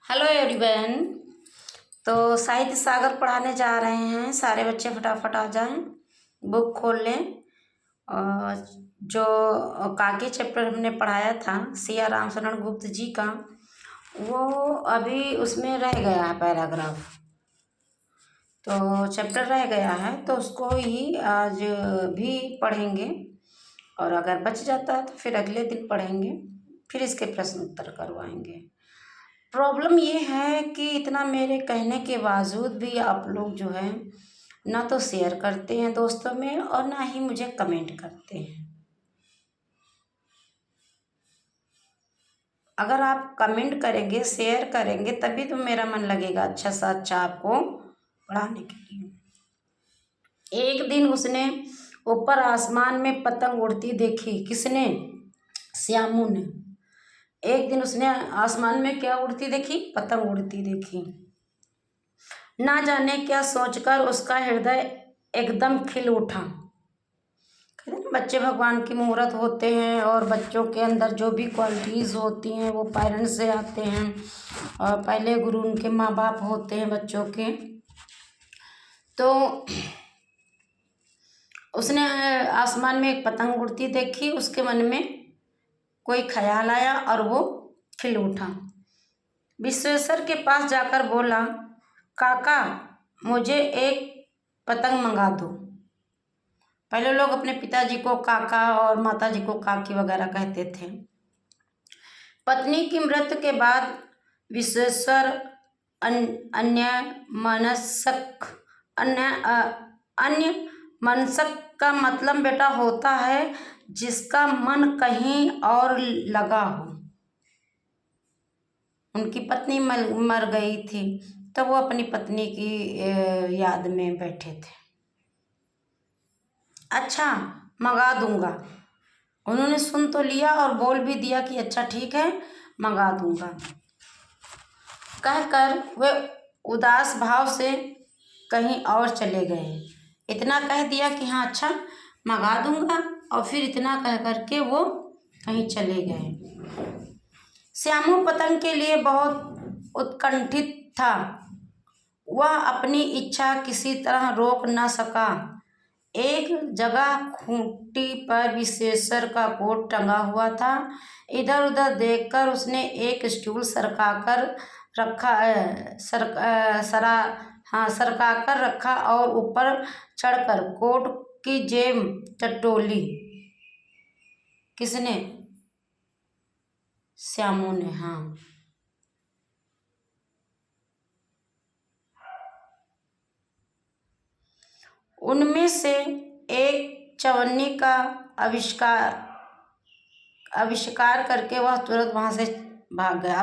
Hello everyone. तो साहित्य सागर पढ़ाने जा रहे हैं। सारे बच्चे फटाफट आ जाएं, बुक खोल लें। और जो काके चैप्टर हमने पढ़ाया था सिया राम शरण गुप्त जी का, वो अभी उसमें रह गया है पैराग्राफ। तो चैप्टर रह गया है तो उसको ही आज भी पढ़ेंगे, और अगर बच जाता है तो फिर अगले दिन पढ़ेंगे, फिर इसके प्रश्न उत्तर करवाएंगे। प्रॉब्लम ये है कि इतना मेरे कहने के बावजूद भी आप लोग जो है ना तो शेयर करते हैं दोस्तों में, और ना ही मुझे कमेंट करते हैं। अगर आप कमेंट करेंगे, शेयर करेंगे, तभी तो मेरा मन लगेगा अच्छा सा अच्छा आपको पढ़ाने के लिए। एक दिन उसने ऊपर आसमान में पतंग उड़ती देखी। किसने? श्यामू ने। एक दिन उसने आसमान में क्या उड़ती देखी? पतंग उड़ती देखी। ना जाने क्या सोचकर उसका हृदय एकदम खिल उठा। कहते हैं ना, बच्चे भगवान की मूरत होते हैं, और बच्चों के अंदर जो भी क्वालिटीज़ होती हैं वो पेरेंट्स से आते हैं, और पहले गुरु उनके माँ बाप होते हैं बच्चों के। तो उसने आसमान में एक पतंग उड़ती देखी, उसके मन में कोई ख्याल आया और वो खिल उठा। विश्वेश्वर के पास जाकर बोला, काका मुझे एक पतंग मंगा दो। पहले लोग अपने पिताजी को काका और माताजी को काकी वगैरह कहते थे। पत्नी की मृत्यु के बाद विश्वेश्वर अन्य मनसक का मतलब बेटा होता है जिसका मन कहीं और लगा हो। उनकी पत्नी मर गई थी तो वो अपनी पत्नी की याद में बैठे थे। अच्छा मंगा दूंगा। उन्होंने सुन तो लिया और बोल भी दिया कि अच्छा ठीक है मंगा दूंगा। कहकर वे उदास भाव से कहीं और चले गए। इतना कह दिया कि हाँ अच्छा मंगा दूंगा, और फिर इतना कह करके वो कहीं चले गए। श्यामू पतंग के लिए बहुत उत्कंठित था। वह अपनी इच्छा किसी तरह रोक न सका। एक जगह खूंटी पर विश्वेश्वर का कोट टंगा हुआ था। इधर उधर देखकर उसने एक स्टूल सरकाकर रखा और ऊपर चढ़कर कोट की जेब टटोली। किसने? श्यामू ने। हाँ, उनमें से एक चवन्नी का आविष्कार करके वह तुरंत वहां से भाग गया।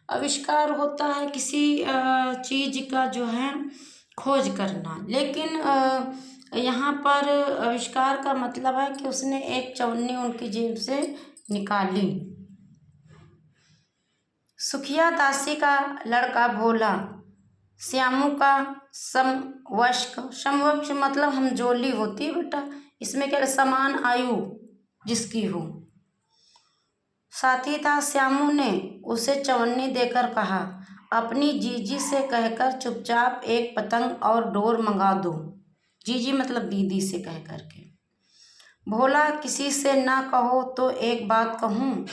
आविष्कार होता है किसी चीज का जो है खोज करना, लेकिन यहाँ पर आविष्कार का मतलब है कि उसने एक चवन्नी उनकी जेब से निकाली। सुखिया दासी का लड़का भोला श्यामू का समवक्ष मतलब हमजोली होती है बेटा, इसमें क्या समान आयु जिसकी हो, साथी था। श्यामू ने उसे चवन्नी देकर कहा, अपनी जीजी से कहकर चुपचाप एक पतंग और डोर मंगा दो। जीजी मतलब दीदी से कह करके। भोला, किसी से ना कहो तो एक बात कहूँ।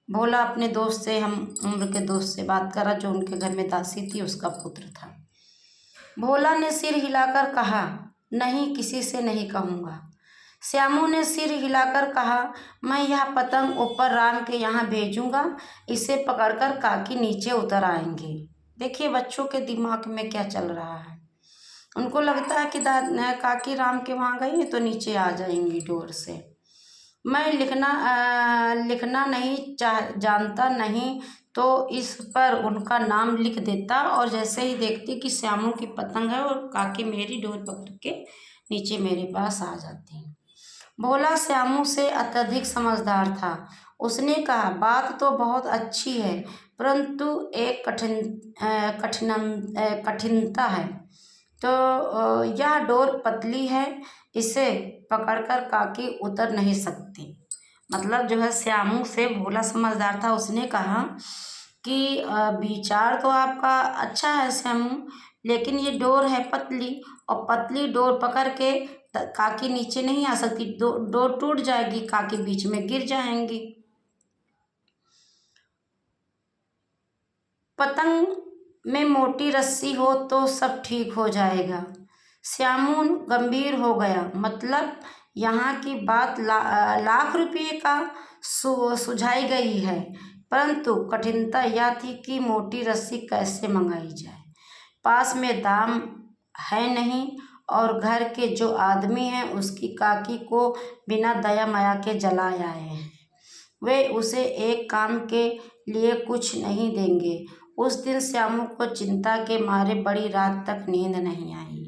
भोला अपने दोस्त से, हम उम्र के दोस्त से बात करा जो उनके घर में दासी थी, उसका पुत्र था। भोला ने सिर हिलाकर कहा, नहीं किसी से नहीं कहूँगा। श्यामू ने सिर हिलाकर कहा, मैं यह पतंग ऊपर राम के यहाँ भेजूंगा, इसे पकड़कर काकी नीचे उतर आएंगे। देखिए बच्चों के दिमाग में क्या चल रहा है। उनको लगता है कि काकी राम के वहाँ गई है तो नीचे आ जाएंगी डोर से। मैं लिखना नहीं जानता, नहीं तो इस पर उनका नाम लिख देता, और जैसे ही देखती कि श्यामू की पतंग है और काकी मेरी डोर पकड़ के नीचे मेरे पास आ जाती। भोला श्यामू से अत्यधिक समझदार था। उसने कहा, बात तो बहुत अच्छी है, परंतु एक कठिनता है। तो यह डोर पतली है, इसे पकड़कर काकी उतर नहीं सकती। मतलब जो है श्यामू से भोला समझदार था। उसने कहा कि विचार तो आपका अच्छा है श्यामू, लेकिन ये डोर है पतली, और पतली डोर पकड़ के काकी नीचे नहीं आ सकती, डोर टूट जाएगी, काकी बीच में गिर जाएंगी। पतंग में मोटी रस्सी हो तो सब ठीक हो जाएगा। श्यामू गंभीर हो गया। मतलब यहाँ की बात लाख रुपये का सुझाई गई है, परंतु कठिनता यह थी कि मोटी रस्सी कैसे मंगाई जाए। पास में दाम है नहीं, और घर के जो आदमी हैं उसकी काकी को बिना दया माया के जला आए हैं। वे उसे एक काम के लिए कुछ नहीं देंगे। उस दिन श्यामू को चिंता के मारे बड़ी रात तक नींद नहीं आई।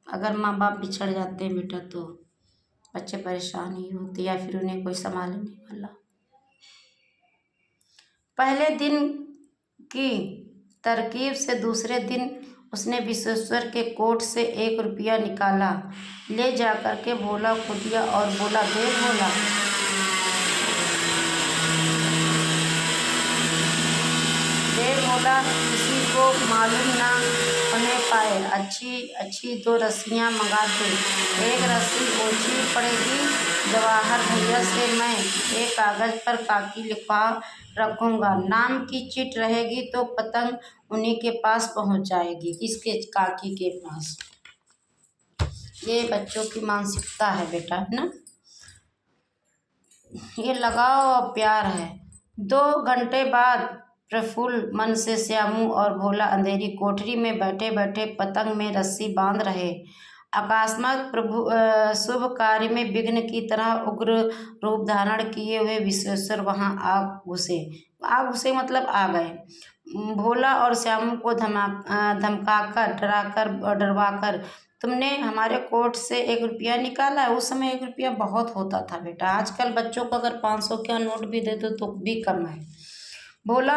अगर माँ बाप बिछड़ जाते हैं बेटा तो बच्चे परेशान ही होते, या फिर उन्हें कोई संभालने वाला। पहले दिन की तरकीब से दूसरे दिन उसने विश्वेश्वर के कोट से 1 रुपया निकाला, ले जाकर के भोला को दिया और बोला, देख भोला, किसी को मालूम ना होने पाए, अच्छी 2 रस्सियाँ मंगा दे। एक रस्सी ओछी पड़ेगी जवाहर भैया से, मैं एक कागज़ पर काकी लिखवा रखूँगा, नाम की चिट रहेगी तो पतंग उन्हीं के पास पहुँच जाएगी। किसके? काकी के पास। ये बच्चों की मानसिकता है बेटा, है ना, ये लगाव और प्यार है। 2 घंटे बाद प्रफुल्ल मन से श्यामू और भोला अंधेरी कोठरी में बैठे बैठे पतंग में रस्सी बांध रहे। अकस्मात शुभ कार्य में विघ्न की तरह उग्र रूप धारण किए हुए विश्वेश्वर वहां आ घुसे मतलब आ गए। भोला और श्यामू को धमकाकर डरवाकर, तुमने हमारे कोट से 1 रुपया निकाला है। उस समय 1 रुपया बहुत होता था बेटा, आजकल बच्चों को अगर 500 का नोट भी दे दो तो भी कम है। भोला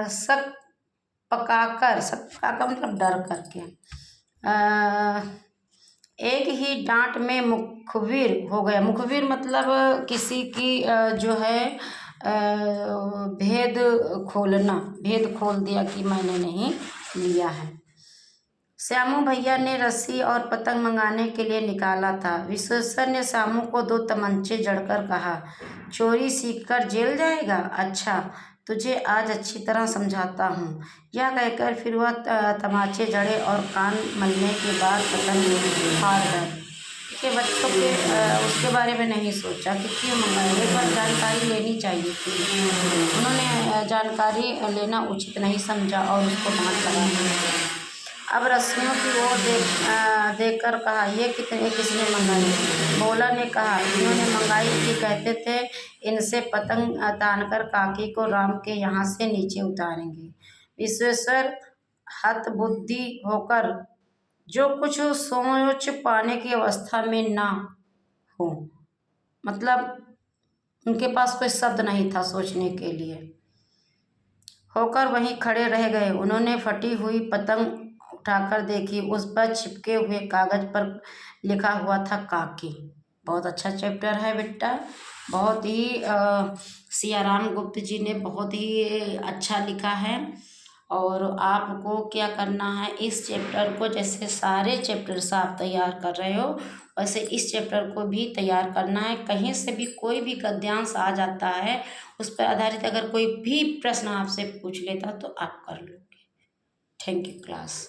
शक पकाकर मतलब डर करके एक ही डांट में मुखबिर हो गया। मुखबिर मतलब किसी की जो है भेद खोल दिया कि मैंने नहीं लिया है। श्यामू भैया ने रस्सी और पतंग मंगाने के लिए निकाला था। विश्वेश्वर ने श्यामू को 2 तमंचे जड़कर कहा, चोरी सीखकर जेल जाएगा? अच्छा, तुझे आज अच्छी तरह समझाता हूँ। यह कहकर फिर वह तमाचे जड़े और कान मलने के बाद पतंग हार गए। के बच्चों के उसके बारे में नहीं सोचा कि क्यों मंगाए, एक बार जानकारी लेनी चाहिए थी। उन्होंने जानकारी लेना उचित नहीं समझा और उसको डांट लगाया। अब रस्सियों की ओर देखकर कहा, ये किसने मंगाई? भोला ने कहा, इन्होंने मंगाई थी, कहते थे इनसे पतंग तानकर काकी को राम के यहाँ से नीचे उतारेंगे। विश्वेश्वर हतबुद्धि होकर जो कुछ सोच पाने की अवस्था में ना हो, मतलब उनके पास कोई शब्द नहीं था सोचने के लिए, होकर वहीं खड़े रह गए। उन्होंने फटी हुई पतंग उठाकर देखी, उस पर चिपके हुए कागज पर लिखा हुआ था काकी। बहुत अच्छा चैप्टर है बेटा, बहुत ही सियाराम गुप्त जी ने बहुत ही अच्छा लिखा है। और आपको क्या करना है, इस चैप्टर को जैसे सारे चैप्टर्स आप तैयार कर रहे हो वैसे इस चैप्टर को भी तैयार करना है। कहीं से भी कोई भी गद्यांश आ जाता है, उस पर आधारित अगर कोई भी प्रश्न आपसे पूछ लेता तो आप कर लोगे। Thank you class.